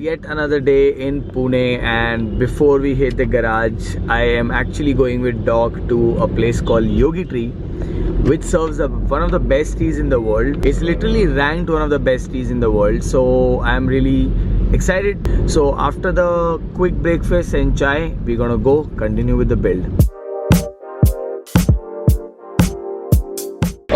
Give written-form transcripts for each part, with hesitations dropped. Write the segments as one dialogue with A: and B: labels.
A: yet another day in Pune, and before we hit the garage, I am actually going with Doc to a place called Yogi Tree, which serves one of the best teas in the world. It's literally ranked one of the best teas in the world, so I'm really excited. So after the quick breakfast and chai, we're gonna go continue with the build.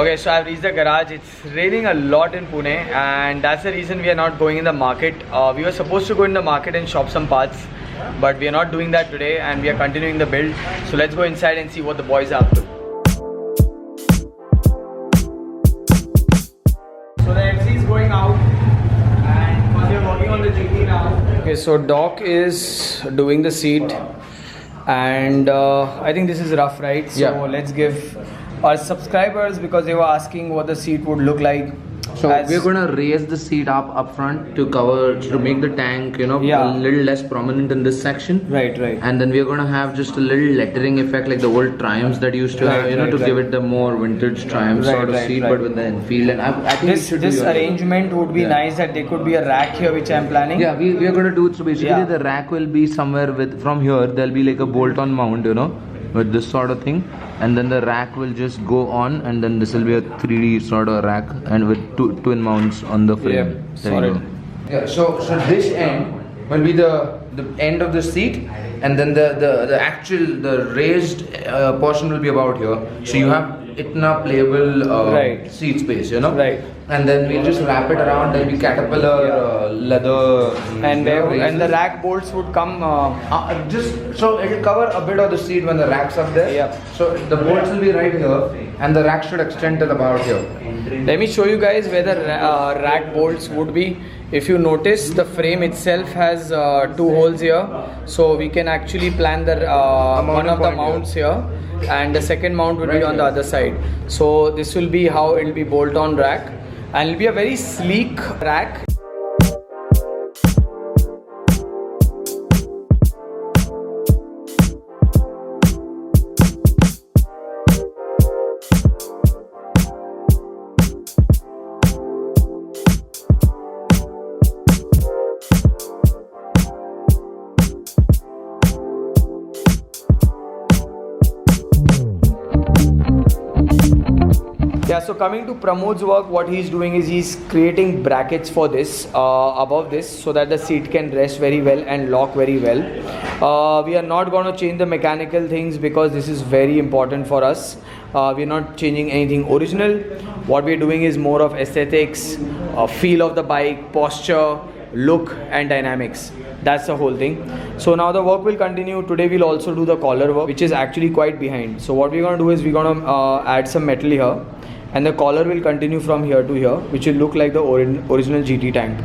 A: Okay, so I've reached the garage. It's raining a lot in Pune, and that's the reason we are not going in the market. We were supposed to go in the market and shop some parts, but we are not doing that today, and we are continuing the build. So let's go inside and see what the boys are up to. So the MC is going out, and we are working on the GT now. Okay, so Doc is doing the seat, and I think this is rough, right? So yeah, let's give our subscribers, because they were asking what the seat would look like.
B: So we're gonna raise the seat up front to make the tank, a little less prominent in this section.
A: Right.
B: And then we're gonna have just a little lettering effect like the old Triumphs that used to have, to give it the more vintage Triumph sort of seat, but with the Enfield. And I think
A: this arrangement would be nice, that there could be a rack here, which I'm planning.
B: Yeah, we are gonna do it. So basically, the rack will be somewhere from here. There'll be like a bolt-on mount, with this sort of thing, and then the rack will just go on, and then this will be a 3D sort of rack, and with twin mounts on the frame. Yeah, so this end will be the end of the seat, and then the raised portion will be about here. So you have itna playable seat space,
A: Right.
B: And then we'll just wrap it around. There'll be Caterpillar leather,
A: and the rack bolts would come
B: so it'll cover a bit of the seat when the rack's up there.
A: Yeah.
B: So the bolts will be right here, and the rack should extend till about here.
A: Let me show you guys where the rack bolts would be. If you notice, the frame itself has 2 holes here, so we can actually plan the one of the mounts here, and the second mount will be on the other side. So this will be how it will be bolt-on rack, and it will be a very sleek rack. Yeah, so coming to Pramod's work, what he's doing is he's creating brackets for this, above this, so that the seat can rest very well and lock very well. We are not going to change the mechanical things, because this is very important for us. We're not changing anything original. What we're doing is more of aesthetics, feel of the bike, posture, look and dynamics. That's the whole thing. So now the work will continue. Today we'll also do the collar work, which is actually quite behind. So what we're going to do is we're going to add some metal here, and the collar will continue from here to here, which will look like the original GT tank.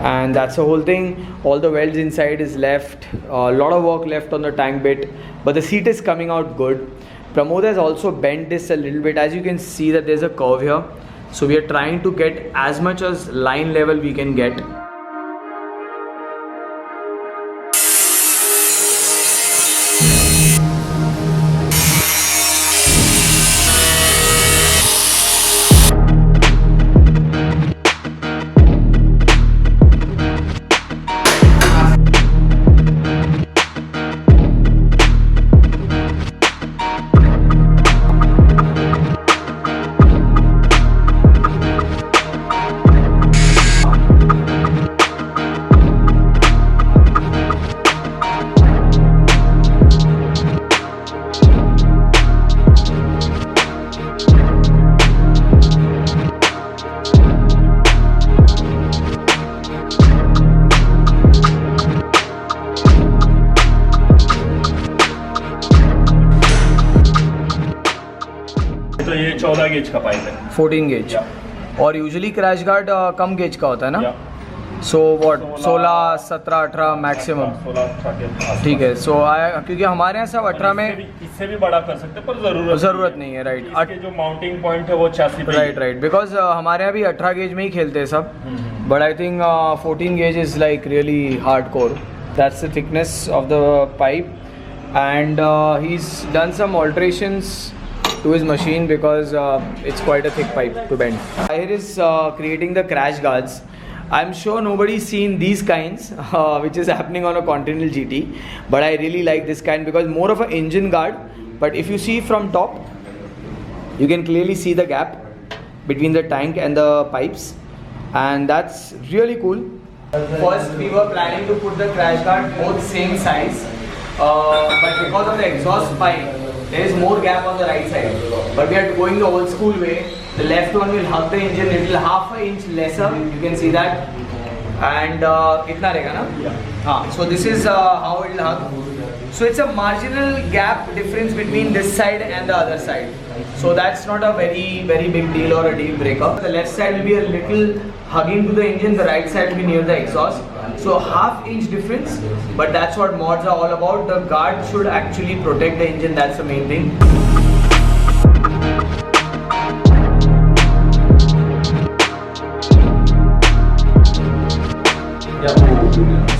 A: And that's the whole thing. All the welds inside is left, a lot of work left on the tank bit, but the seat is coming out good. Pramod has also bent this a little bit. As you can see that there's a curve here, so we are trying to get as much as line level we can get.
C: तो ये 14 gauge का pipe है
A: 14 gauge और usually crash guard कम gauge का होता है ना so what 16 17 18 maximum
C: 16
A: ठीक है सो क्योंकि हमारे यहाँ सब 18 में
C: इससे भी बड़ा कर सकते हैं पर ज़रूरत नहीं है
A: राइट
C: इसके जो माउंटिंग पॉइंट है वो 86 पे
A: राइट बिकॉज हमारे यहाँ भी 18 गेज में ही खेलते हैं सब but I think 14 gauge is like really hard core that's the thickness of the pipe and he's done some alterations to his machine because it's quite a thick pipe to bend. Here is creating the crash guards. I'm sure nobody's seen these kinds, which is happening on a Continental GT, but I really like this kind because more of an engine guard. But if you see from top, you can clearly see the gap between the tank and the pipes, and that's really cool. First, we were planning to put the crash guard both same size, but because of the exhaust pipe, there is more gap on the right side. But we are going the old school way. The left one will hug the engine little half an inch lesser. You can see that. And kitna rahega na? Yeah. So this is how it will hug. So it's a marginal gap difference between this side and the other side. So that's not a very big deal or a deal breaker. The left side will be a little hugging to the engine. The right side will be near the exhaust. So half inch difference. But that's what mods are all about. The guard should actually protect the engine. That's the main thing.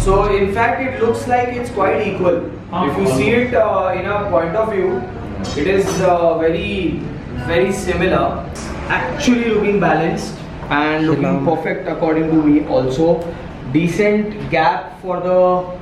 A: So in fact it looks like it's quite equal. If you see it in a point of view, it is very similar. Actually looking balanced and looking perfect according to me also. Decent gap for the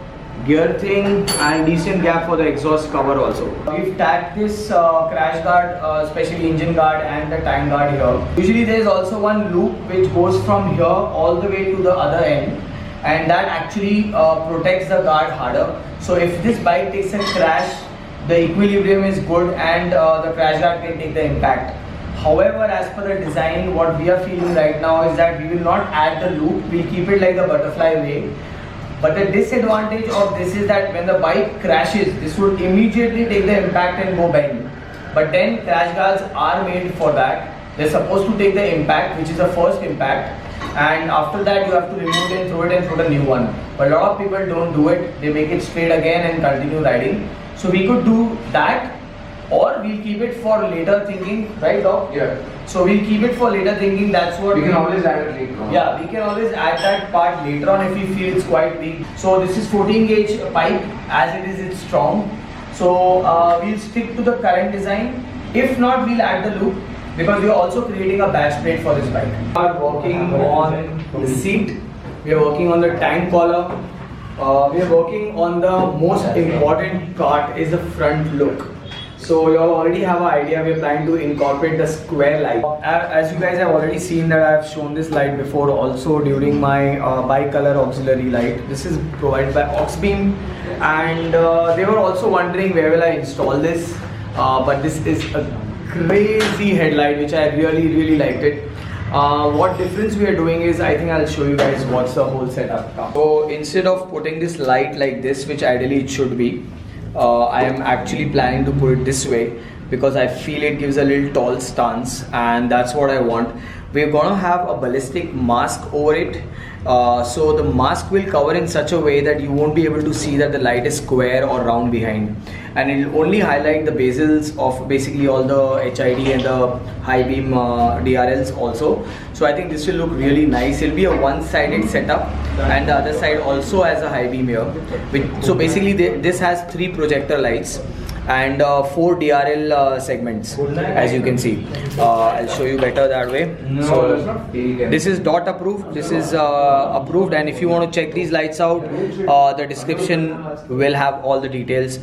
A: gear thing and decent gap for the exhaust cover also. We've tagged this crash guard, especially engine guard and the tank guard here. Usually there is also one loop which goes from here all the way to the other end, and that actually protects the guard harder. So if this bike takes a crash, the equilibrium is good and the crash guard can take the impact. However, as per the design, what we are feeling right now is that we will not add the loop, we'll keep it like the butterfly way. But the disadvantage of this is that when the bike crashes, this would immediately take the impact and go bend. But then crash guards are made for that. They're supposed to take the impact, which is the first impact, and after that you have to remove it and throw it and put a new one. But a lot of people don't do it. They make it straight again and continue riding. So we could do that, or we'll keep it for later thinking, right Doc?
B: Yeah.
A: So we'll keep it for later thinking. That's what
B: we can always add it later on.
A: Yeah, we can always add that part later on if we feel it's quite big. So this is 14 gauge pipe. As it is, it's strong. So we'll stick to the current design. If not, we'll add the loop because we are also creating a badge plate for this bike. We are working on the seat. We are working on the tank collar. We are working on the most important part is the front look. So you all already have an idea. We are planning to incorporate the square light. As you guys have already seen that I have shown this light before also during my bi-color auxiliary light. This is provided by Auxbeam, and they were also wondering where will I install this. But this is a crazy headlight which I really liked it. What difference we are doing is, I think I'll show you guys what's the whole setup. So instead of putting this light like this, which ideally it should be, I am actually planning to put it this way because I feel it gives a little tall stance, and that's what I want. We're gonna have a ballistic mask over it. So the mask will cover in such a way that you won't be able to see that the light is square or round behind, and it will only highlight the bezels of basically all the HID and the high beam DRLs also. So I think this will look really nice. It'll be a one-sided setup, and the other side also has a high beam here. So basically this has 3 projector lights and 4 DRL segments, as you can see. I'll show you better that way. So this is DOT approved, this is approved, and if you want to check these lights out, the description will have all the details.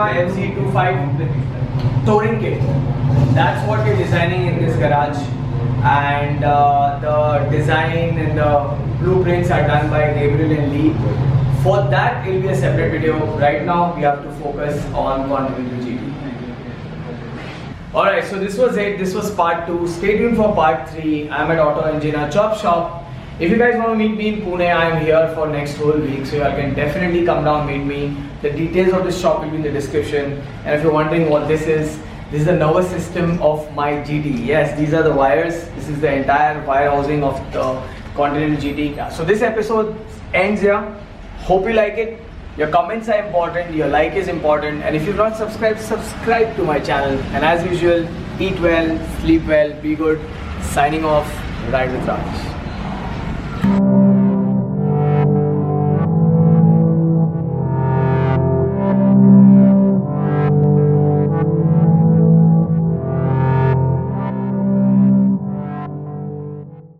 A: MC25 touring kit. That's what we're designing in this garage, and the design and the blueprints are done by Gabriel and Lee. For that, it will be a separate video. Right now, we have to focus on Continental GT. Alright, so this was it. This was part 2. Stay tuned for part 3. I'm at Auto Engina Chop Shop. If you guys want to meet me in Pune, I am here for next whole week, so you can definitely come down, meet me. The details of this shop will be in the description. And if you're wondering what this is the nervous system of my GT. Yes, these are the wires. This is the entire wire housing of the Continental GT. So this episode ends here. Hope you like it. Your comments are important, your like is important, and if you've not subscribed, subscribe to my channel. And as usual, eat well, sleep well, be good. Signing off, Ride with Raj.